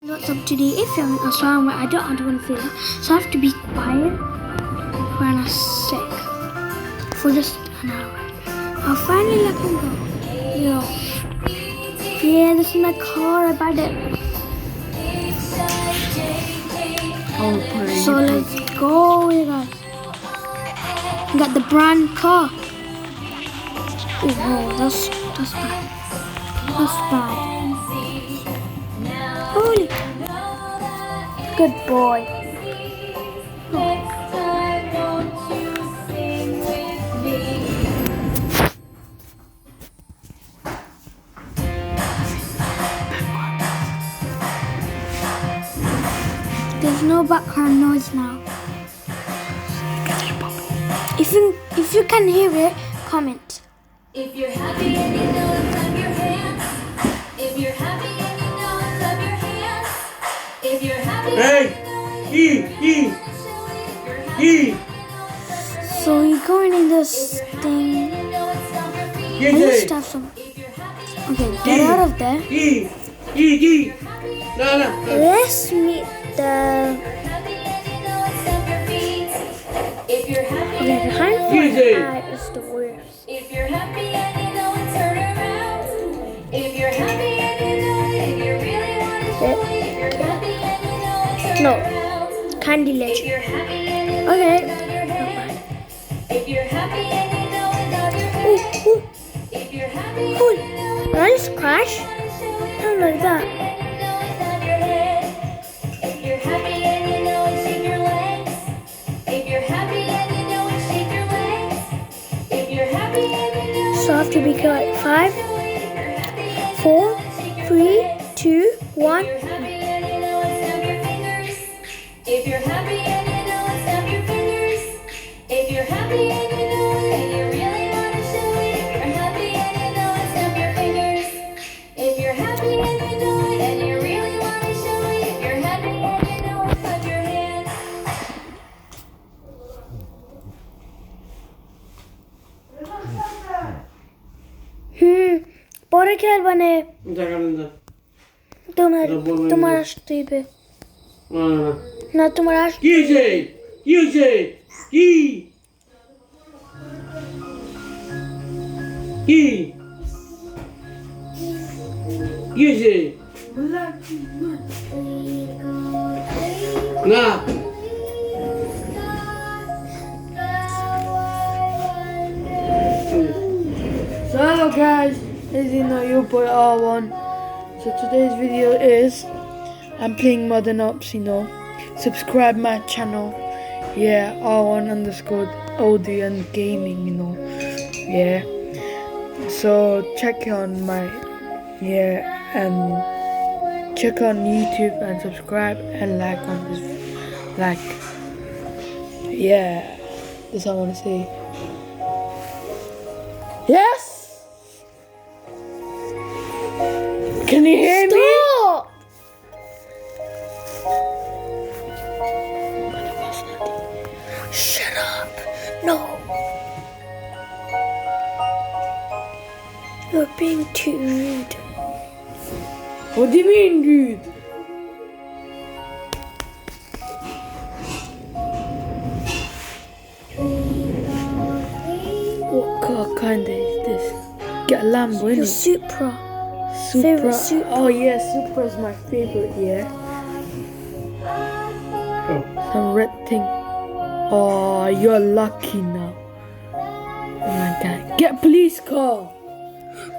What's up today? If you're in Australia, I don't want to feel it, so I have to be quiet when I'm sick for just an hour. I'll finally let him go. Yeah, this is my car. I bought it. So let's go, you guys. Got the brand car. Oh, that's bad. That's bad. Holy. Good boy. There's no background noise now. If you can hear it, comment. If you're happy and you know it, clap your hands. If you're happy and you know it, clap your hands. If you're happy and you know it, So you're going in this thing. I used to have some. Okay, get out of there. Let's meet the. Okay, the hindfoot is the worst. if you're happy and you know it, turn around. If you're happy and you know it, and you really want to show it, if you're happy and you know it, turn No. around. Candy If legend. you're happy and you know Okay. it, nod your head. If you're happy and you know it, nod your head. Ooh, If you're happy and cool. you know it, Nice crash. show it. Not like that. And you know it, nod your head. If you're happy and you know it, shake your legs. If you're happy and you know it, shake your legs. If you're happy and you know it, So I have to be quiet. 5, if you're happy and 4, 3, 2, 1. you're happy and you know it, snap your fingers. If you're happy and you know it, snap your fingers. If you're happy and you know it, and you really want to show it. If you're happy and you know it, snap your fingers. If you're happy and you know it, and you really want to show it. If you're happy and you know it, clap your hands. बड़े खेल बने तुम्हारा steep ना तुम्हारा So hello guys, as you know your boy R1. So today's video is I'm playing Modern Ops, Subscribe my channel. Yeah, R1 underscore OD and gaming, Yeah. So check on my and check on YouTube and subscribe and like on this yeah. That's all I wanna say. Yes! Can you hear me? Stop! Shut up! No! You're being too rude. What do you mean, dude? What car kinda is this? Get a Lambo, Your innit? Supra. Supra. favorite Supra. Oh yeah, Supra is my favorite, yeah. Some red thing. Oh, you're lucky now. Oh my god. Get a police car.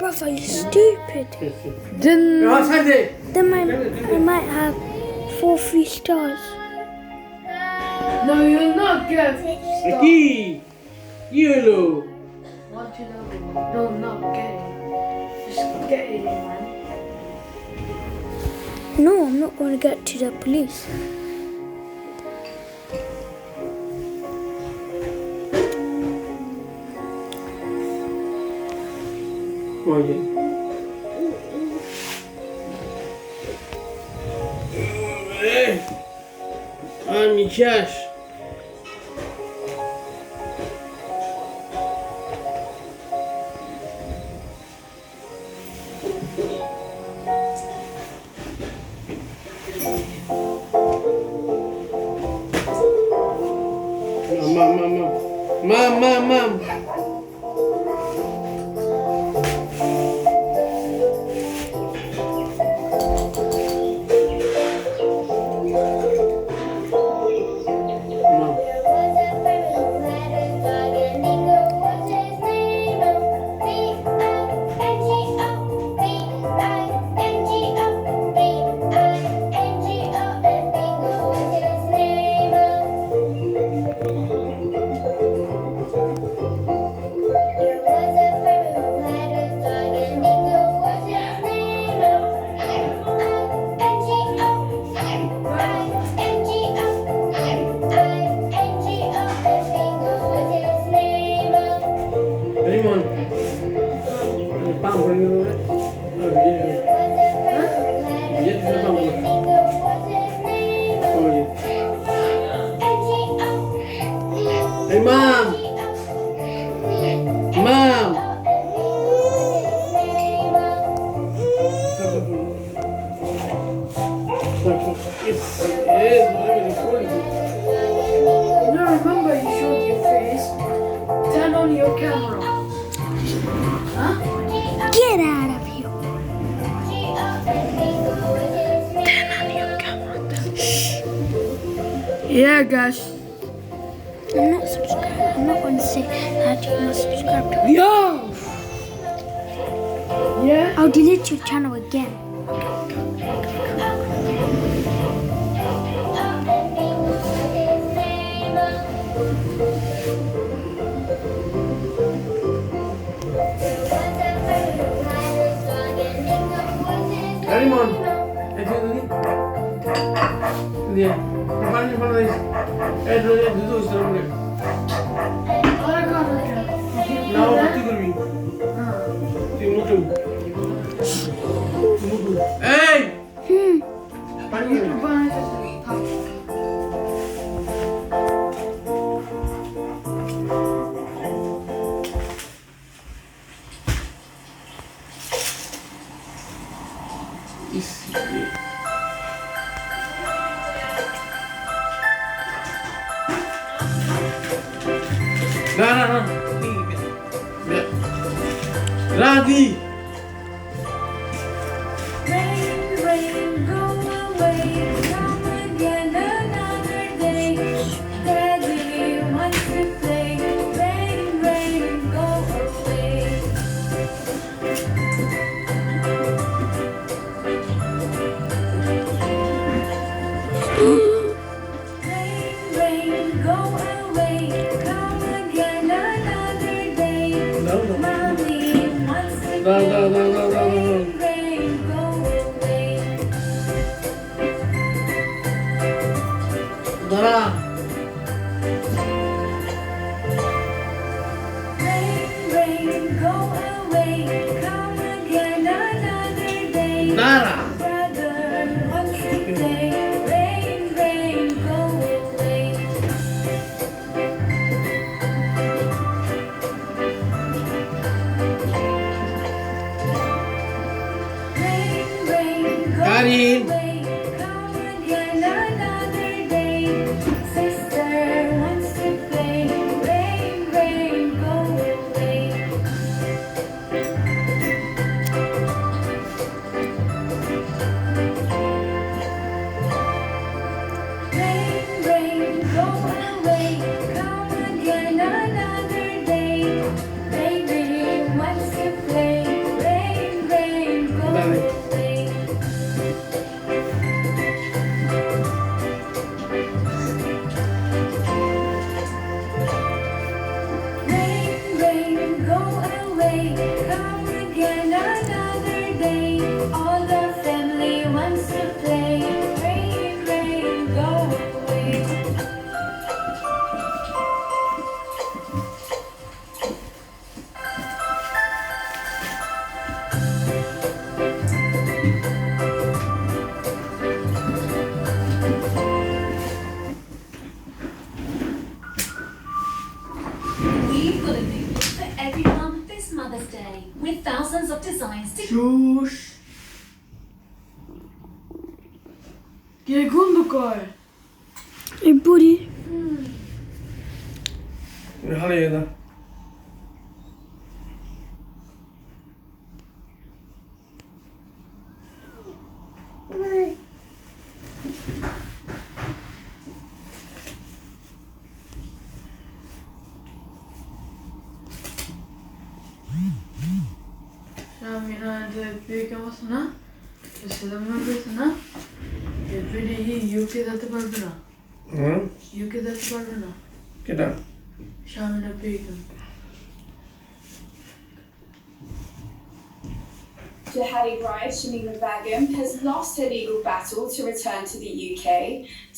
Bruv, are you stupid? Then Then I might have 4 free stars. no, you'll not get stop. Aqui! Yellow! What you know? No, not get it. Just get it, man. No, I'm not going to get to the police. Olha. Ah, Michas! Mom. Anyone? Pam, what are you doing? Oh, yeah, Pam. Oh, yeah. Hey, Mom! Mom! Now remember you showed your face. Turn on your camera. Huh? Get out of here. Yeah, guys. I'm not subscribed. I'm not going to say that you're not subscribed to me. Yo! Yeah? I'll delete your channel again. Anyone? Yeah. One of these. Do this. Now, what do you do? Hey! No. Radi! Rain, go away, come again another day. Daddy wants to play. Rain, go away. Rain, go away, come again another day. Mommy wants to play. Rain, go away. Dara! Rain, go away, come again another day. Dara! Brother wants to play. Rain, go away. Rain, go Karin! away, come again another day. Sister wants to play. Rain, go away. Rain, go away, come again another day. Baby wants to play. Rain, go away. Rain, go away, come again another day. All the family wants to play. Rain, go away. We've got a new look for every mum this Mother's Day, with thousands of designs to Shush. Segundo car. Hey, buddy. Halleluja. Şamina de büyük amasına. Selamlar besana. Evde UK da tıpardına. UK da tıpardına. Kita. Şamina büyük. Jihadi bride Shamima Begum has lost her legal battle to return to the UK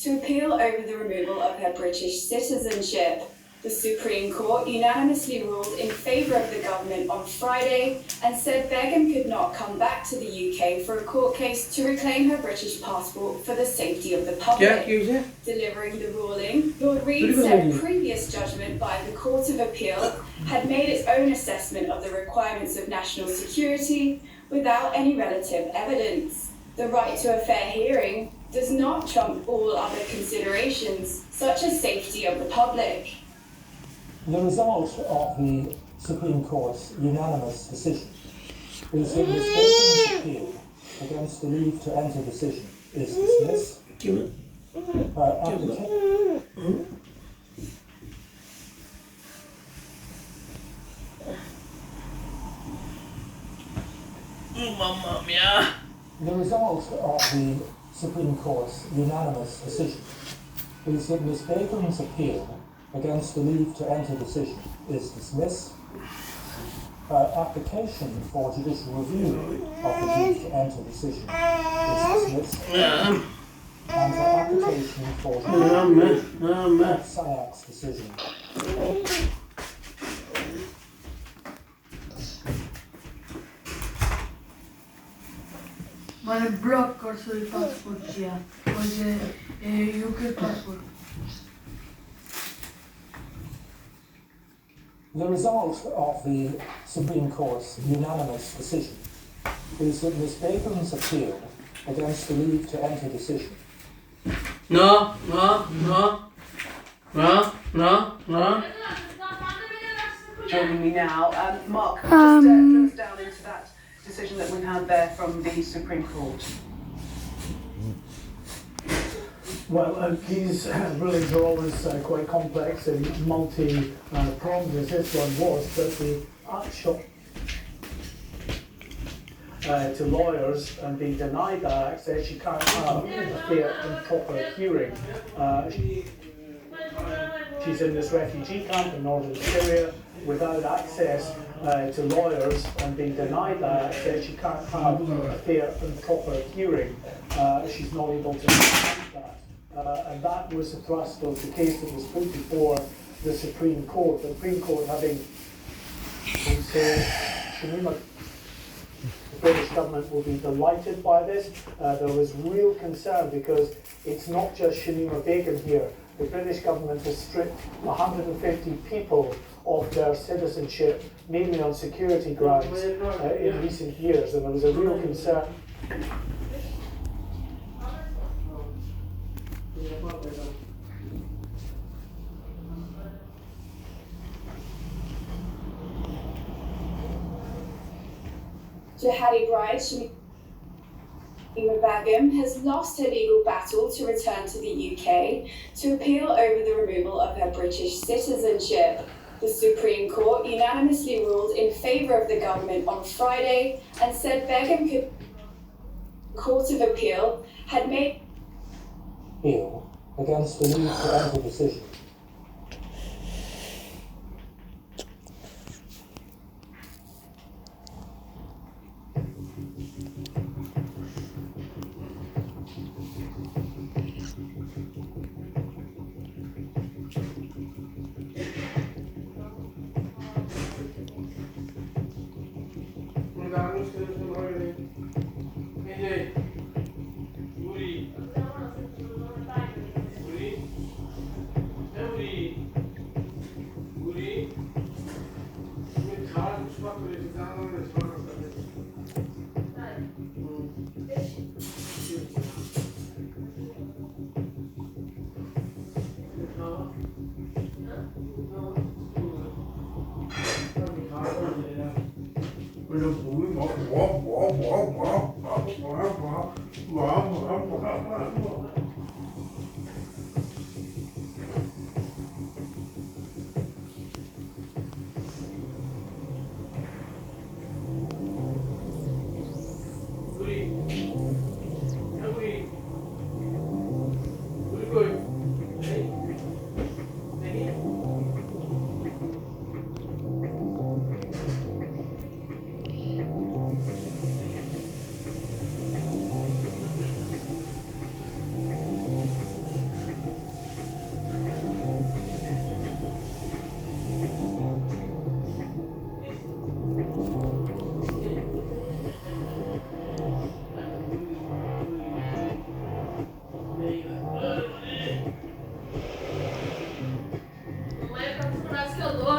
to appeal over the removal of her British citizenship. The Supreme Court unanimously ruled in favour of the government on Friday and said Begum could not come back to the UK for a court case to reclaim her British passport for the safety of the क्या public. क्यों से? Delivering the ruling, Lord Reed Pretty good said lady. previous judgment by the Court of Appeal had made its own assessment of the requirements of national security without any relative evidence. The right to a fair hearing does not trump all other considerations, such as safety of the public. The result of the Supreme Court's unanimous decision is that Ms. Begum's appeal against the leave to enter decision is dismissed. क्यों? Her application Mamma mia. The result of the Supreme Court's unanimous decision is that Ms. Begum's appeal against the leave to enter decision is dismissed. Her application for judicial review of the leave to enter decision is dismissed. And her application for judicial review of SIAC's decision. मैंने block कर सही passport किया मुझे UK passport. The result of the Supreme Court's unanimous decision is that Ms. Begum's appeal against the leave to enter decision No. Joining me now, Mark, just drill us down into that decision that we had there from the Supreme Court. Well, these rulings are always quite complex and multi-pronged as this one was, but the upshot to lawyers and being denied that access, you can't have a fair and proper hearing. She's in this refugee camp in northern Syria without access to lawyers and being denied that access. She can't have a fair and proper hearing. She's not able to have that. And that was the thrust of the case that was put before the Supreme Court. The Supreme Court having said, Shamima, the British government will be delighted by this. There was real concern because it's not just Shamima Begum here. The British government has stripped 150 people of their citizenship, mainly on security grounds, in recent years, and there was a real concern. Jihadi bride Shamima Begum has lost her legal battle to return to the UK to appeal over the removal of her British citizenship. The Supreme Court unanimously ruled in favour of the government on Friday and said Begum could. The Court of Appeal had made appeal against the leave to enter decision. Mas que eu dou.